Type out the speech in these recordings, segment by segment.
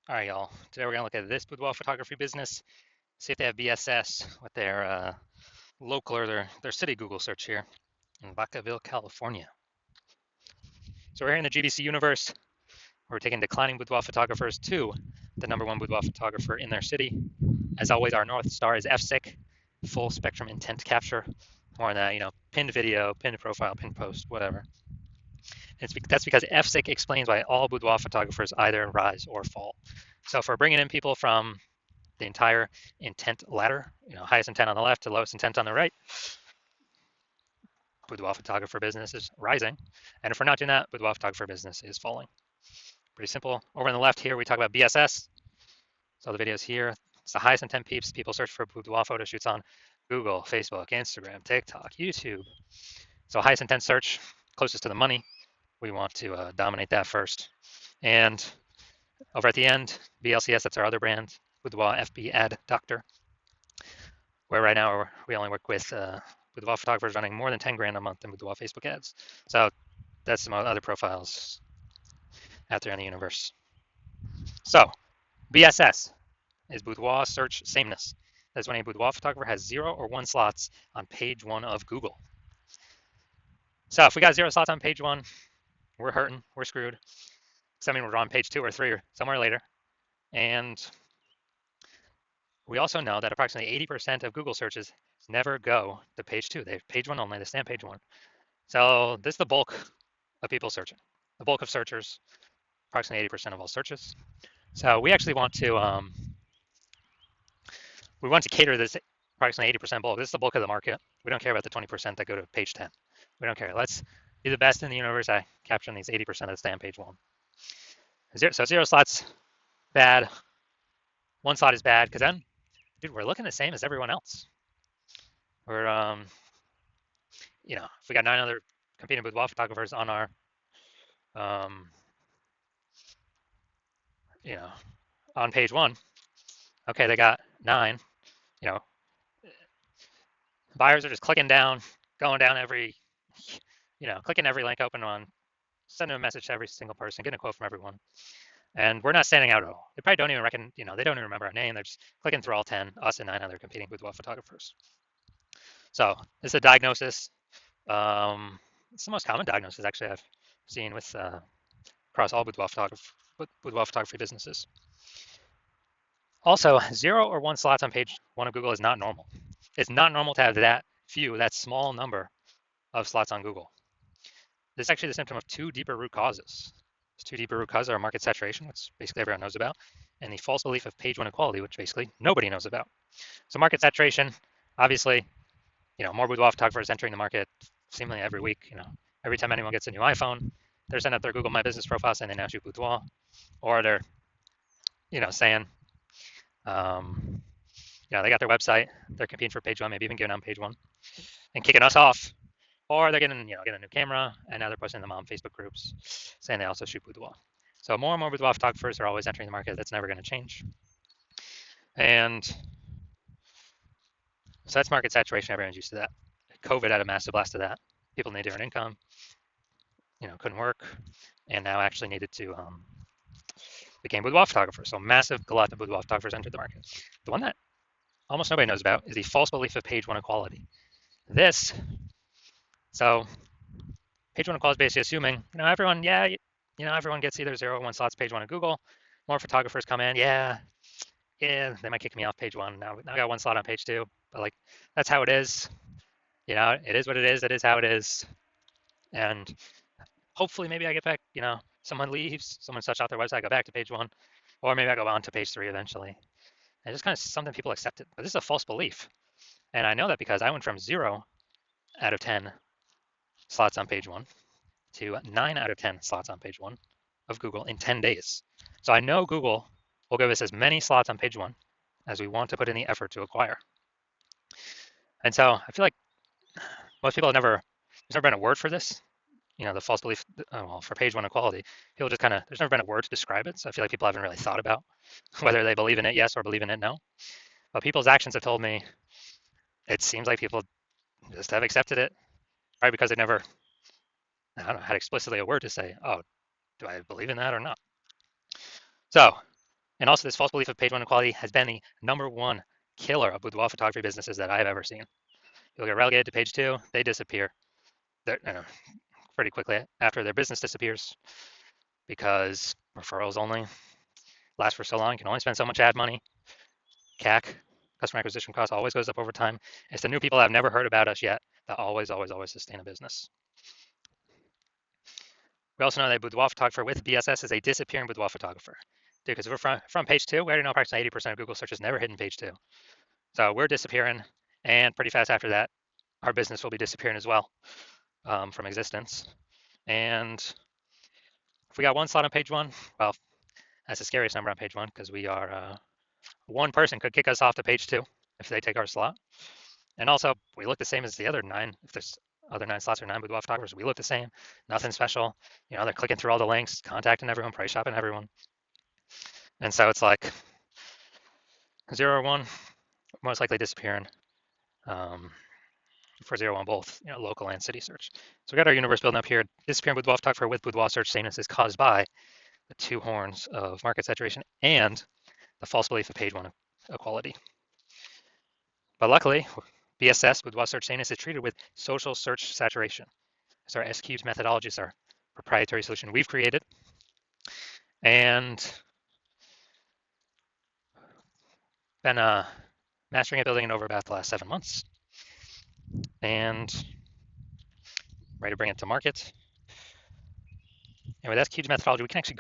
All right, y'all. Today we're gonna look at this boudoir photography business, see if they have BSS with their local or their city Google search here in Vacaville, California. So we're here in the GBC universe. We're taking declining boudoir photographers to the #1 boudoir photographer in their city. As always, our North Star is FSIC, full spectrum intent capture. More on that, pinned video, pinned profile, pinned post, whatever. That's because FSIC explains why all boudoir photographers either rise or fall. So if we're bringing in people from the entire intent ladder, highest intent on the left to lowest intent on the right, boudoir photographer business is rising. And if we're not doing that, boudoir photographer business is falling. Pretty simple. Over on the left here, we talk about BSS. So the videos here, it's the highest intent peeps. People search for boudoir photo shoots on Google, Facebook, Instagram, TikTok, YouTube. So highest intent search, closest to the money. We want to dominate that first. And over at the end, BLCS, that's our other brand, Boudoir FB Ad Doctor, where right now we only work with boudoir photographers running more than 10 grand a month in boudoir Facebook ads. So that's some other profiles out there in the universe. So BSS is boudoir search sameness. That's when a boudoir photographer has 0 or 1 slots on page 1 of Google. So if we got 0 slots on page 1, we're hurting, we're screwed. So I mean, we're on page 2 or 3 or somewhere later. And we also know that approximately 80% of Google searches never go to page 2. They have page 1 only, they stay on page 1. So this is the bulk of people searching. The bulk of searchers, approximately 80% of all searches. So we actually want to cater this approximately 80% bulk. This is the bulk of the market. We don't care about the 20% that go to page 10. We don't care. Let's be the best in the universe at capturing these 80% that stay on page 1. So 0 slots, bad. 1 slot is bad because then, dude, we're looking the same as everyone else. We're if we got 9 other competing boudoir photographers on our on page 1, okay, they got 9. Buyers are just clicking down, going down every, clicking every link open on, sending a message to every single person, getting a quote from everyone. And we're not standing out at all. They probably don't even they don't even remember our name. They're just clicking through all 10, us and 9 other competing boudoir photographers. So this is a diagnosis. It's the most common diagnosis actually I've seen with across all boudoir photography businesses. Also, 0 or 1 slots on page 1 of Google is not normal. It's not normal to have that small number of slots on Google. This is actually the symptom of 2 deeper root causes. These 2 deeper root causes are market saturation, which basically everyone knows about, and the false belief of page 1 equality, which basically nobody knows about. So market saturation, obviously, more boudoir photographers entering the market seemingly every week. Every time anyone gets a new iPhone, they're sending up their Google My Business profile saying they now shoot boudoir, or they're, saying, they got their website, they're competing for page 1, maybe even giving on page 1, and kicking us off. Or they're getting a new camera, and now they're posting them on Facebook groups saying they also shoot boudoir. So more and more boudoir photographers are always entering the market. That's never going to change. And so that's market saturation. Everyone's used to that. COVID had a massive blast of that. People needed to earn income, couldn't work, and now actually needed to became boudoir photographers. So massive glut of boudoir photographers entered the market. The one that almost nobody knows about is the false belief of page 1 equality. So page 1 equality is basically assuming, everyone, everyone gets either 0 or 1 slots page 1 of Google. More photographers come in, they might kick me off page 1. Now I got 1 slot on page 2, but that's how it is. It is what it is. It is how it is. And hopefully maybe I get back, someone leaves, someone shuts out their website, I go back to page 1, or maybe I go on to page 3 eventually. And it's just kind of something people accepted. But this is a false belief. And I know that because I went from 0 out of 10 slots on page 1 to 9 out of 10 slots on page 1 of Google in 10 days. So I know Google will give us as many slots on page 1 as we want to put in the effort to acquire. And so I feel like most people there's never been a word for this, the false belief, for page 1 equality. People just there's never been a word to describe it. So I feel like people haven't really thought about whether they believe in it yes or believe in it no. But people's actions have told me it seems like people just have accepted it, right? Because they never, had explicitly a word to say, oh, do I believe in that or not? So And also, this false belief of page one equality has been the #1 killer of boudoir photography businesses that I have ever seen. You'll get relegated to page 2, they disappear. They're, pretty quickly after their business disappears because referrals only last for so long. You can only spend so much ad money. CAC, customer acquisition cost, always goes up over time. It's the new people that have never heard about us yet that always sustain a business. We also know that boudoir photographer with BSS is a disappearing boudoir photographer. Dude, because we're from page 2, we already know approximately 80% of Google searches never hit in page 2. So we're disappearing, and pretty fast after that, our business will be disappearing as well from existence. And if we got one slot on page 1, well, that's the scariest number on page 1 because we are one person could kick us off to page 2 if they take our slot. And also, we look the same as the other 9. If there's other 9 slots or 9 boudoir photographers, we look the same. Nothing special. They're clicking through all the links, contacting everyone, price shopping everyone. And so it's like 0 or 1, most likely disappearing. For 0 1 both, local and city search. So we got our universe building up here. Disappearing boudoir photographer with boudoir search sameness is caused by the 2 horns of market saturation and the false belief of page 1 equality. But luckily, BSS, boudoir search sameness, is treated with social search saturation. So our S-cubed methodology is our proprietary solution we've created. And been mastering it, building it over about the last 7 months. And ready to bring it to market. And with S-cubed methodology, we can actually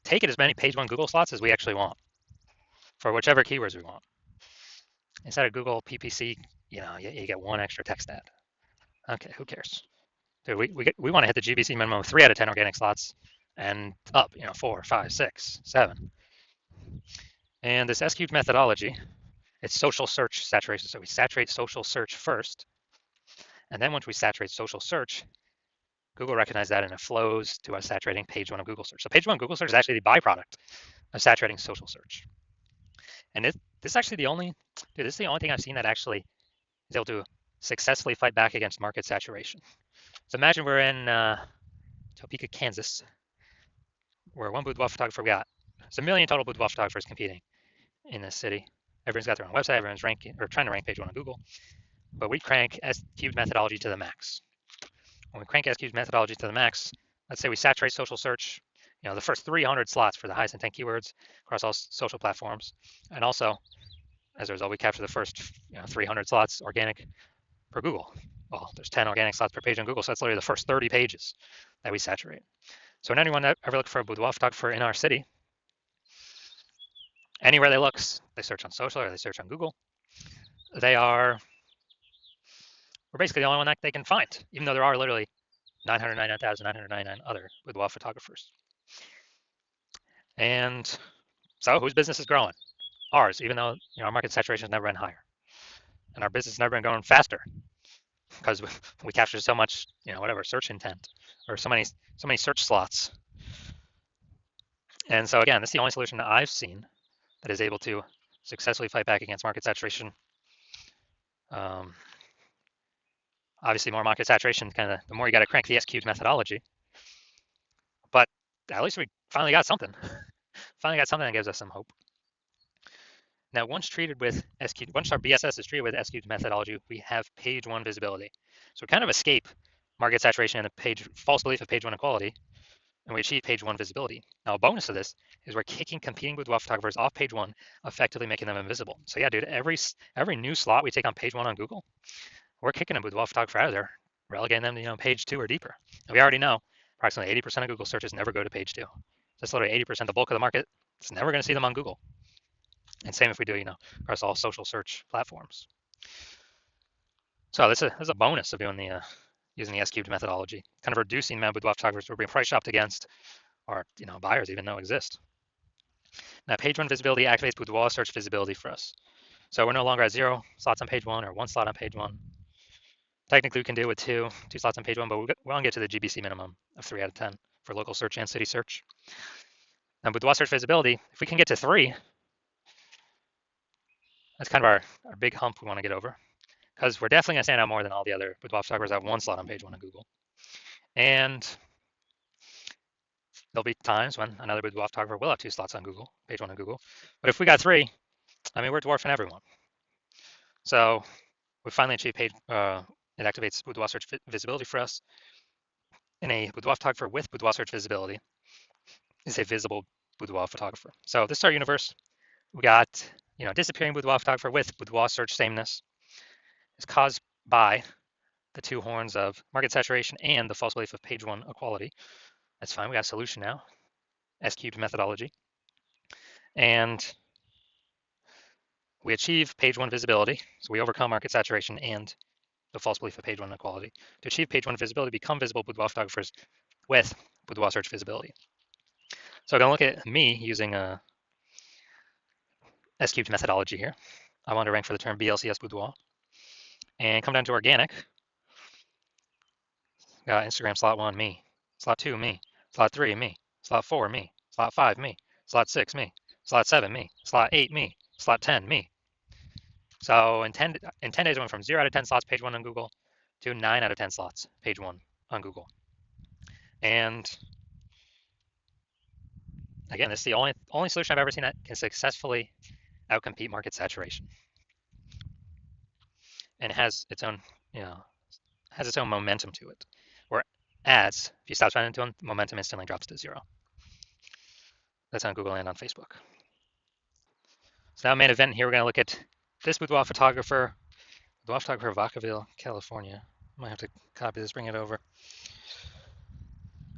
take it as many page 1 Google slots as we actually want for whichever keywords we want. Instead of Google PPC, you get 1 extra text ad. Okay, who cares? Dude, we want to hit the GBC minimum of 3 out of 10 organic slots and up, 4, 5, 6, 7. And this S-cubed methodology, it's social search saturation. So we saturate social search first. And then once we saturate social search, Google recognizes that and it flows to us saturating page 1 of Google search. So page 1 Google search is actually the byproduct of saturating social search. And this is actually this is the only thing I've seen that actually is able to successfully fight back against market saturation. So imagine we're in Topeka, Kansas, where one boudoir photographer we got. There's 1 million total boudoir photographers competing in this city. Everyone's got their own website. Everyone's ranking or trying to rank page 1 on Google. But we crank S-cubed methodology to the max. When we crank S-cubed methodology to the max, let's say we saturate social search, the first 300 slots for the highest intent keywords across all social platforms. And also, as a result, we capture the first 300 slots organic per Google. Well, there's 10 organic slots per page on Google, so that's literally the first 30 pages that we saturate. So when anyone ever looks for a boudoir photographer in our city, anywhere they look, they search on social or they search on Google, we're basically the only one that they can find, even though there are literally 999,999 other boudoir photographers. And so whose business is growing? Ours, even though our market saturation has never been higher. And our business has never been growing faster because we capture so much, search intent or so many search slots. And so again, this is the only solution that I've seen that is able to successfully fight back against market saturation. Obviously, more market saturation, the more you got to crank the S-cubed methodology. But at least we finally got something. Finally got something that gives us some hope. Now, once our BSS is treated with S-cubed methodology, we have page 1 visibility. So we kind of escape market saturation and a false belief of page 1 equality, and we achieve page 1 visibility. Now, a bonus of this is we're kicking competing boudoir photographers off page 1, effectively making them invisible. So yeah, dude, every new slot we take on page 1 on Google, we're kicking a boudoir photographer out of there, relegating them to page 2 or deeper. And we already know approximately 80% of Google searches never go to page 2. That's literally 80%, the bulk of the market. It's never going to see them on Google. And same if we do, across all social search platforms. So this is a bonus of doing using the S-cubed methodology, kind of reducing the amount of boudoir photographers we're being price shopped against, or buyers even though exist. Now, page 1 visibility activates boudoir search visibility for us. So we're no longer at 0 slots on page 1 or 1 slot on page 1. Technically, we can do it with two slots on page 1, but we won't get to the GBC minimum of 3 out of 10 for local search and city search. Now, boudoir search visibility, if we can get to 3, that's kind of our big hump we want to get over, because we're definitely going to stand out more than all the other boudoir photographers that have 1 slot on page 1 on Google. And there'll be times when another boudoir photographer will have 2 slots on Google, page 1 on Google. But if we got 3, I mean, we're dwarfing everyone. So we finally achieved it activates boudoir search visibility for us. And a boudoir photographer with boudoir search visibility is a visible boudoir photographer. So this is our universe. We got, disappearing boudoir photographer with boudoir search sameness is caused by the 2 horns of market saturation and the false belief of page 1 equality. That's fine. We got a solution now. S-cubed methodology. And we achieve page 1 visibility. So we overcome market saturation and the false belief of page 1 equality. To achieve page 1 visibility, become visible boudoir photographers with boudoir search visibility. So I'm going to look at me using a S-cubed methodology here. I want to rank for the term BLCS boudoir. And come down to organic. Got Instagram slot 1, me. Slot 2, me. Slot 3, me. Slot 4, me. Slot 5, me. Slot 6, me. Slot 7, me. Slot 8, me. Slot 10, me. So in 10 days, I went from 0 out of 10 slots, page 1 on Google, to 9 out of 10 slots, page 1 on Google. And again, this is the only solution I've ever seen that can successfully outcompete market saturation. And it has its own, momentum to it. Where ads, if you stop spending to them, momentum instantly drops to 0. That's on Google and on Facebook. So now main event here, we're going to look at this boudoir photographer Vacaville, California. I might have to copy this, bring it over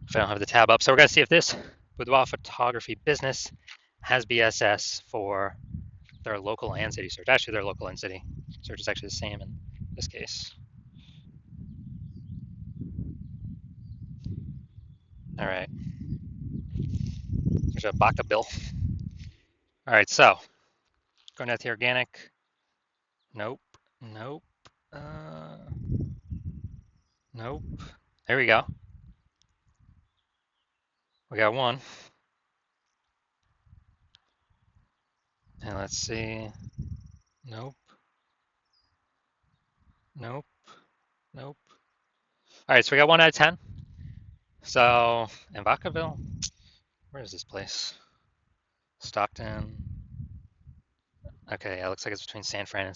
if I don't have the tab up. So we're going to see if this boudoir photography business has BSS for their local and city search. Actually, their local and city search is actually the same in this case. All right. There's a Vacaville. All right, so going down to the organic. Nope. Nope. Nope. There we go. We got one. And let's see. Nope. Nope. Nope. All right, so we got 1 out of 10. So in Vacaville, where is this place? Stockton. Okay, it looks like it's between San Fran and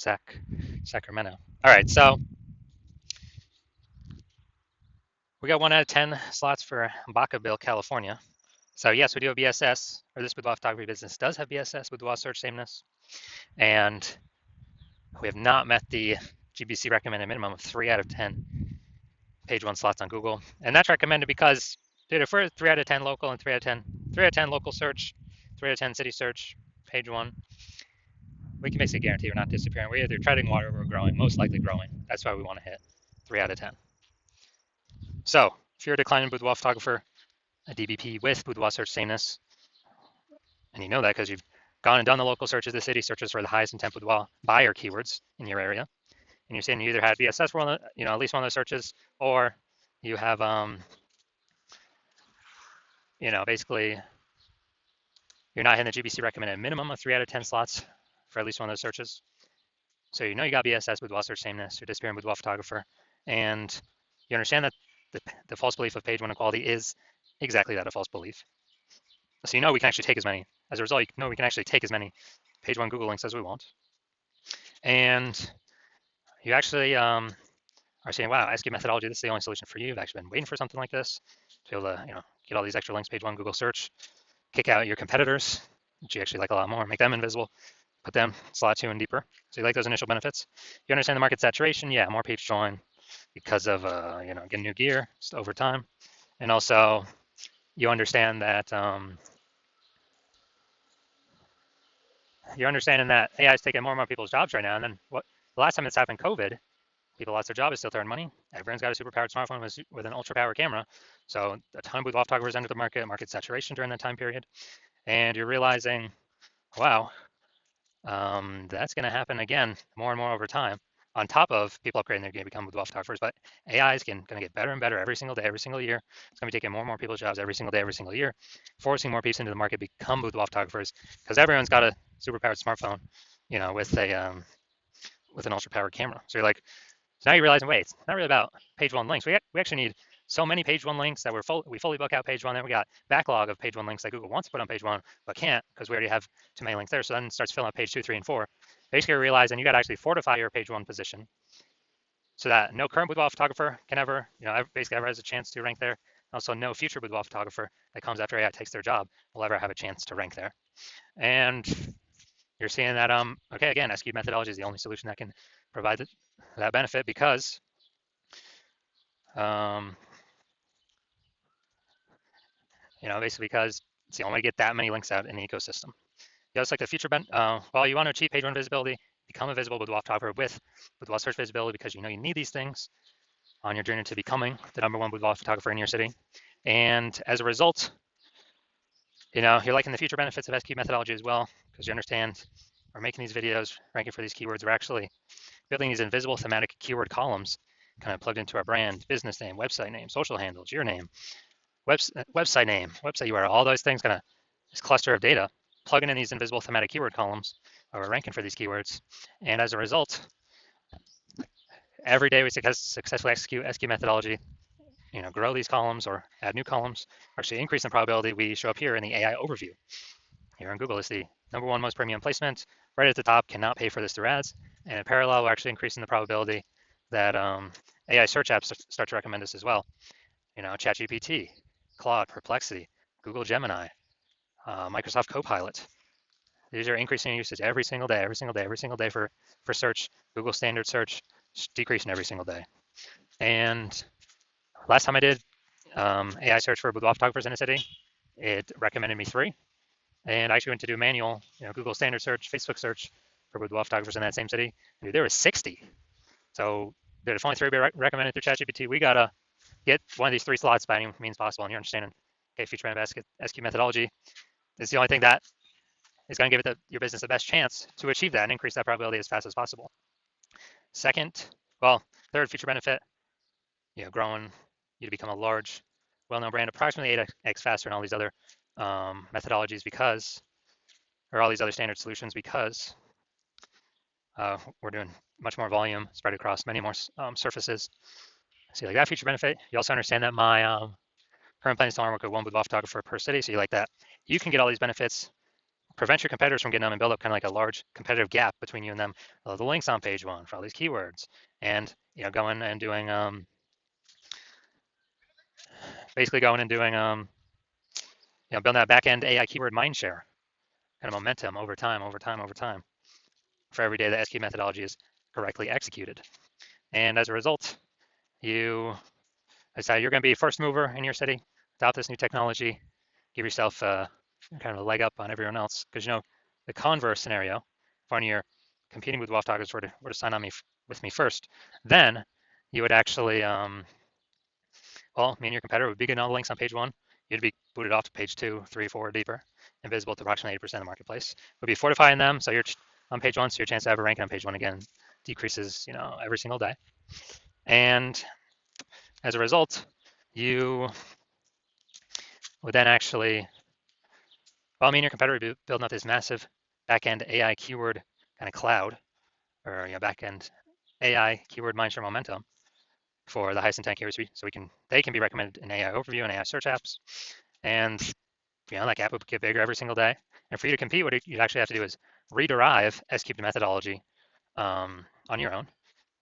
Sacramento. All right, so we got 1 out of 10 slots for Vacaville, California. So yes, we do have BSS, or this boudoir photography business does have BSS, boudoir search sameness, and we have not met the GBC recommended minimum of 3 out of 10 page 1 slots on Google, and that's recommended because, dude, if we're 3 out of 10 local and 3 out of 10 local search, 3 out of 10 city search, page 1, we can basically guarantee we're not disappearing. We're either treading water or we're growing, most likely growing. That's why we want to hit 3 out of 10. So if you're a declining boudoir photographer, a DBP with boudoir search sameness, and you know that because you've gone and done the local searches, the city searches for the highest intent boudoir buyer keywords in your area, and you're saying you either had BSS for one, at least one of those searches, or you have, basically you're not hitting the GBC recommended minimum of 3 out of 10 slots for at least one of those searches. So you got BSS boudoir search sameness, you're disappearing boudoir photographer, and you understand that the false belief of page 1 equality is exactly that, a false belief. So we can actually take as many, as a result, we can actually take as many page 1 Google links as we want. And you actually are saying, wow, SQ methodology, this is the only solution for you. You've actually been waiting for something like this to be able to, get all these extra links, page 1 Google search, kick out your competitors, which you actually like a lot more, make them invisible, put them slot 2 and deeper. So you like those initial benefits. You understand the market saturation, yeah, more page join because of, getting new gear just over time. And also you understand that, you're understanding that AI is taking more and more people's jobs right now. And then the last time this happened, COVID, people lost their job, is still to earn money. Everyone's got a super powered smartphone with an ultra powered camera. So a ton of boudoir photographers entered the market saturation during that time period. And you're realizing, wow, that's going to happen again more and more over time. On top of people upgrading their game to become boudoir photographers, but AI is going to get better and better every single day, every single year. It's going to be taking more and more people's jobs every single day, every single year, forcing more people into the market to become boudoir photographers because everyone's got a super powered smartphone, with an ultra powered camera. So you're like, so now you're realizing, wait, it's not really about page 1 links. We actually need so many page one links that we fully book out page one. Then we got backlog of page one links that Google wants to put on page one, but can't because we already have too many links there. So then it starts filling up page 2, 3, and 4. Basically realizing you got to actually fortify your page one position so that no current boudoir photographer can ever, basically ever has a chance to rank there. Also, no future boudoir photographer that comes after AI takes their job will ever have a chance to rank there. And you're seeing that, okay, again, SQ methodology is the only solution that can provide that benefit because basically because it's the only way to get that many links out in the ecosystem. Just like the future, well, you want to achieve page one visibility, become a visible boudoir photographer with boudoir search visibility because you need these things on your journey to becoming the #1 boudoir photographer in your city. And as a result, you're liking the future benefits of SQ methodology as well because you understand we're making these videos, ranking for these keywords. We're actually building these invisible thematic keyword columns kind of plugged into our brand, business name, website name, social handles, your name, website name, website URL, all those things, kind of this cluster of data, plugging in these invisible thematic keyword columns, or we're ranking for these keywords. And as a result, every day we successfully execute SQ methodology, grow these columns or add new columns, actually increase the probability we show up here in the AI overview. Here on Google is the #1 most premium placement. Right at the top, cannot pay for this through ads. And in parallel, we're actually increasing the probability that AI search apps start to recommend us as well. ChatGPT, Claude, Perplexity, Google Gemini, Microsoft Copilot. These are increasing usage every single day for search. Google standard search decreasing every single day. And last time I did AI search for boudoir photographers in a city, it recommended me 3. And I actually went to do manual, Google standard search, Facebook search for boudoir photographers in that same city. Dude, there was 60. So if only 3 be recommended through ChatGPT, we gotta get one of these 3 slots by any means possible. And you're understanding, okay, future SQ methodology is the only thing that is going to give your business the best chance to achieve that and increase that probability as fast as possible. Third feature benefit, growing you to become a large, well-known brand, approximately 8x faster than all these other methodologies or all these other standard solutions because we're doing much more volume spread across many more surfaces. So you like that feature benefit. You also understand that my current plan is to only work with 1 boudoir photographer per city. So you like that. You can get all these benefits, prevent your competitors from getting them, and build up kind of like a large competitive gap between you and them. The links on page 1 for all these keywords, and going and doing basically going and doing building that back-end AI keyword mindshare kind of momentum over time for every day that SQ methodology is correctly executed. And as a result, you decide you're going to be a first mover in your city, adopt this new technology, give yourself kind of a leg up on everyone else. Because the converse scenario, if one of your competing with boudoir photographers were to sign on with me first, then you would actually, me and your competitor would be getting all the links on page 1. You'd be booted off to page 2, 3, 4, deeper, invisible to approximately 80% of the marketplace. We'd be fortifying them, so you're on page 1, so your chance to ever rank on page 1 again decreases, every single day. And as a result, you would then actually, me and your competitor would be building up this massive back-end AI keyword kind of cloud, or back-end AI keyword mindshare momentum for the highest intent keywords, so they can be recommended in AI overview and AI search apps. And that gap would get bigger every single day. And for you to compete, what you actually have to do is rederive SQ methodology on your own,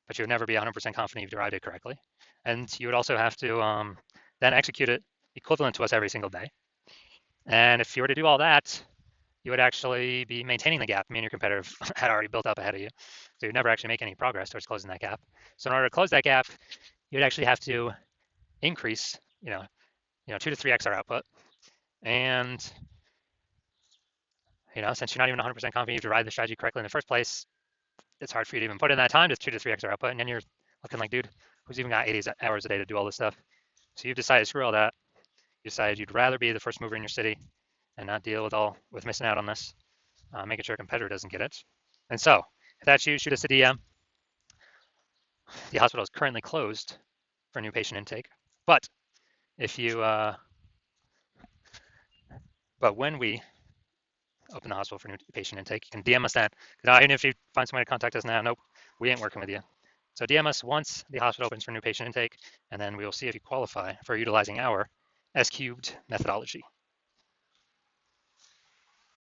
but you would never be 100% confident you've derived it correctly. And you would also have to then execute it equivalent to us every single day. And if you were to do all that, you would actually be maintaining the gap me and your competitor had already built up ahead of you. So you'd never actually make any progress towards closing that gap. So in order to close that gap, you'd actually have to increase, 2 to 3x our output. And, since you're not even 100% confident you've derived the strategy correctly in the first place, it's hard for you to even put in that time, just 2 to 3x our output. And then you're looking like, dude, who's even got 80 hours a day to do all this stuff? So you've decided to screw all that. You decided you'd rather be the first mover in your city and not deal with missing out on this, making sure a competitor doesn't get it. And so, if that's you, shoot us a DM. The hospital is currently closed for new patient intake, but when we open the hospital for new patient intake, you can DM us that. Even if you find some way to contact us now, nope, we ain't working with you. So DM us once the hospital opens for new patient intake, and then we will see if you qualify for utilizing our S cubed methodology.